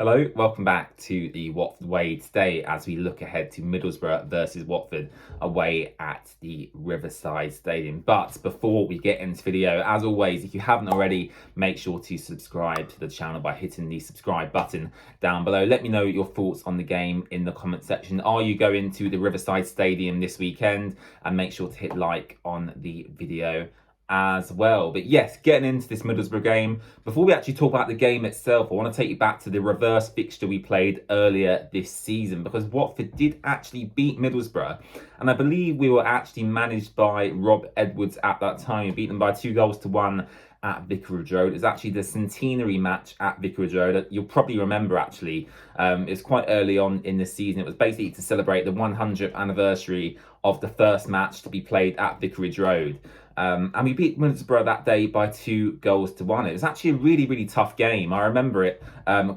Hello, welcome back to the Watford Way today as we look ahead to Middlesbrough versus Watford away at the Riverside Stadium. But before we get into the video, as always, if you haven't already, make sure to subscribe to the channel by hitting the subscribe button down below. Let me know your thoughts on the game in the comment section. Are you going to the Riverside Stadium this weekend? And make sure to hit like on the video as well. But yes, getting into this Middlesbrough game, before we actually talk about the game itself, I want to take you back to the reverse fixture we played earlier this season, because Watford did actually beat Middlesbrough, and I believe we were actually managed by Rob Edwards at that time. We beat them by 2-1 at Vicarage Road. It's actually the centenary match at Vicarage Road. You'll probably remember, actually, it's quite early on in the season. It was basically to celebrate the 100th anniversary of the first match to be played at Vicarage Road. And we beat Middlesbrough that day by 2-1. It was actually a really, really tough game. I remember it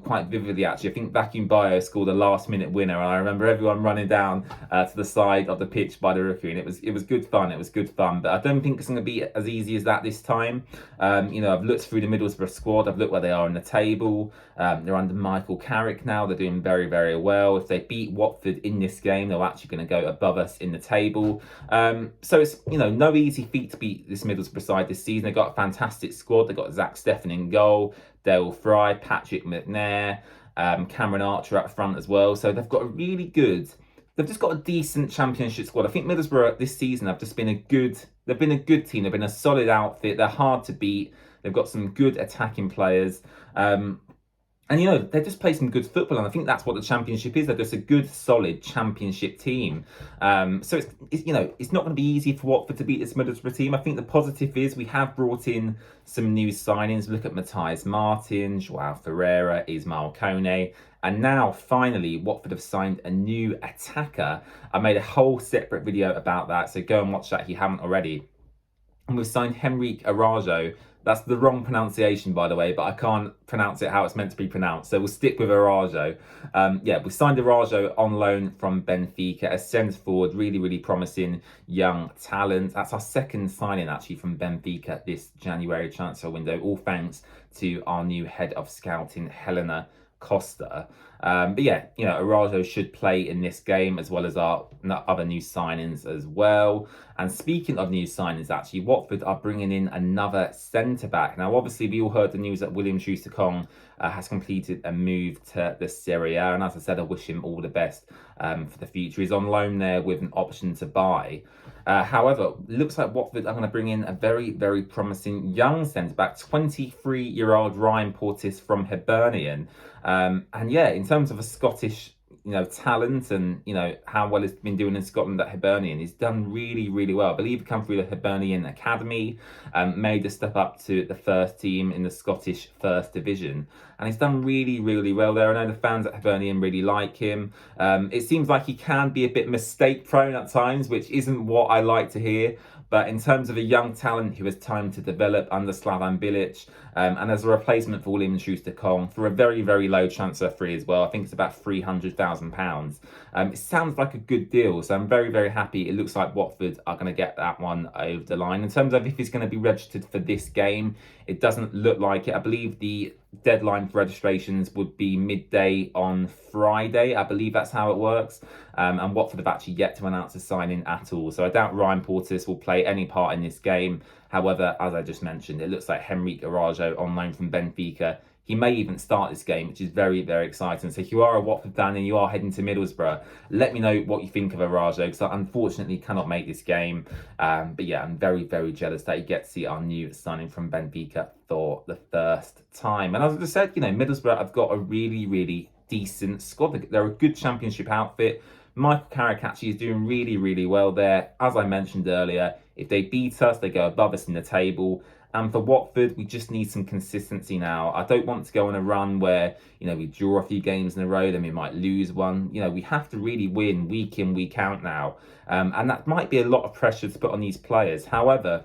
quite vividly, actually. I think Vacuum Bio scored a last-minute winner, and I remember everyone running down to the side of the pitch by the rookery, and it was good fun. It was good fun, but I don't think it's going to be as easy as that this time. I've looked through the Middlesbrough squad. I've looked where they are in the table. They're under Michael Carrick now. They're doing very, very well. If they beat Watford in this game, they're actually going to go above us in the table. So it's no easy feat to beat this Middlesbrough side this season. They've got a fantastic squad. They've got Zach Steffen in goal, Dale Fry, Patrick McNair, Cameron Archer up front as well. So they've got a really good. They've just got a decent championship squad. I think Middlesbrough this season have just been a good. They've been a good team. They've been a solid outfit. They're hard to beat. They've got some good attacking players. And they just play some good football, and I think that's what the Championship is. They're just a good, solid Championship team. So it's not going to be easy for Watford to beat this Middlesbrough team. I think the positive is we have brought in some new signings. Look at Matthias Martin, Joao Ferreira, Ismail Kone, and now finally Watford have signed a new attacker. I made a whole separate video about that, so go and watch that if you haven't already. And we've signed Henrique Araújo. That's the wrong pronunciation, by the way, but I can't pronounce it how it's meant to be pronounced, so we'll stick with Araújo. We signed Araújo on loan from Benfica, a centre-forward, really, really promising young talent. That's our second signing, actually, from Benfica this January transfer window, all thanks to our new head of scouting, Helena Costa. Araújo should play in this game, as well as our other new signings as well. And speaking of new signings, actually, Watford are bringing in another centre-back. Now, obviously, we all heard the news that William Schuster-Kong has completed a move to the Serie A. And as I said, I wish him all the best for the future. He's on loan there with an option to buy. However, looks like Watford are going to bring in a very, very promising young centre-back, 23-year-old Ryan Porteous from Hibernian. In terms of a Scottish talent and how well he's been doing in Scotland at Hibernian, he's done really, really well. I believe he come through the Hibernian Academy, made the step up to the first team in the Scottish First Division, and he's done really, really well there. I know the fans at Hibernian really like him. It seems like he can be a bit mistake prone at times, which isn't what I like to hear. But in terms of a young talent who has time to develop under Slavan Bilic, and as a replacement for William Schuster-Kong for a very, very low transfer fee as well, I think it's about £300,000. It sounds like a good deal, so I'm very, very happy. It looks like Watford are going to get that one over the line. In terms of if he's going to be registered for this game, it doesn't look like it. I believe the deadline for registrations would be midday on Friday. I believe that's how it works. And Watford have actually yet to announce a signing at all. So I doubt Ryan Porteous will play any part in this game. However, as I just mentioned, it looks like Henrique Araújo on loan from Benfica. He may even start this game, which is very, very exciting. So if you are a Watford fan and you are heading to Middlesbrough, let me know what you think of Araújo, because I unfortunately cannot make this game. I'm very, very jealous that he gets to see our new signing from Benfica for the first time. And as I just said, Middlesbrough have got a really, really decent squad. They're a good Championship outfit. Michael Carrick actually is doing really, really well there. As I mentioned earlier, if they beat us, they go above us in the table. And for Watford, we just need some consistency now. I don't want to go on a run where, we draw a few games in a row, then we might lose one. We have to really win week in, week out now. And that might be a lot of pressure to put on these players. However,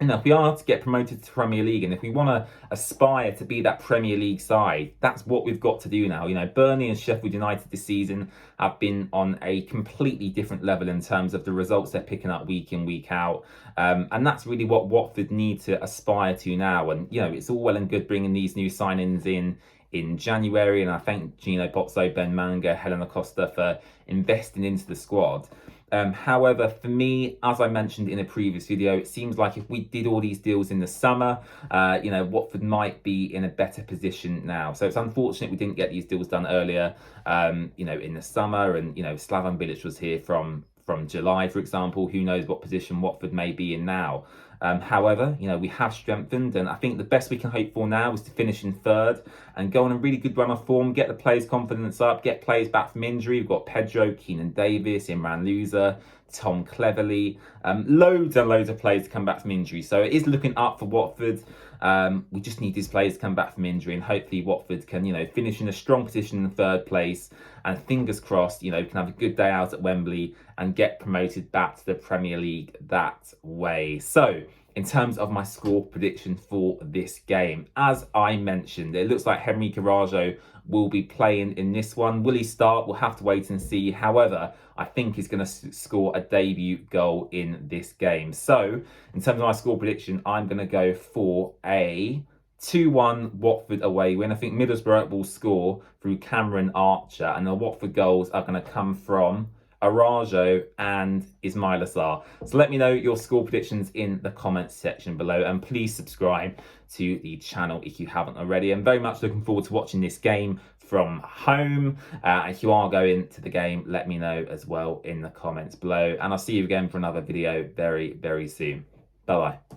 if we are to get promoted to Premier League, and if we want to aspire to be that Premier League side, that's what we've got to do now. Burnley and Sheffield United this season have been on a completely different level in terms of the results they're picking up week in, week out. And that's really what Watford need to aspire to now. And, it's all well and good bringing these new signings in January, and I thank Gino Pozzo, Ben Manga, Helena Costa for investing into the squad. However, for me, as I mentioned in a previous video, it seems like if we did all these deals in the summer, Watford might be in a better position now. So it's unfortunate we didn't get these deals done earlier, in the summer, and, Slaven Bilic was here from July, for example. Who knows what position Watford may be in now. However, we have strengthened, and I think the best we can hope for now is to finish in third and go on a really good run of form, get the players' confidence up, get players back from injury. We've got Pedro, Keenan Davis, Imran Louza, Tom Cleverley, loads and loads of players to come back from injury. So it is looking up for Watford. We just need these players to come back from injury, and hopefully Watford can, finish in a strong position in third place, and fingers crossed, can have a good day out at Wembley and get promoted back to the Premier League that way. So, in terms of my score prediction for this game, as I mentioned, it looks like Henry Carajo will be playing in this one. Will he start? We'll have to wait and see. However, I think he's going to score a debut goal in this game. So, in terms of my score prediction, I'm going to go for a 2-1 Watford away win. I think Middlesbrough will score through Cameron Archer, and the Watford goals are going to come from Arajo and Ismail Assar. So let me know your score predictions in the comments section below, and please subscribe to the channel if you haven't already. I'm very much looking forward to watching this game from home. If you are going to the game, let me know as well in the comments below, and I'll see you again for another video very, very soon. Bye bye.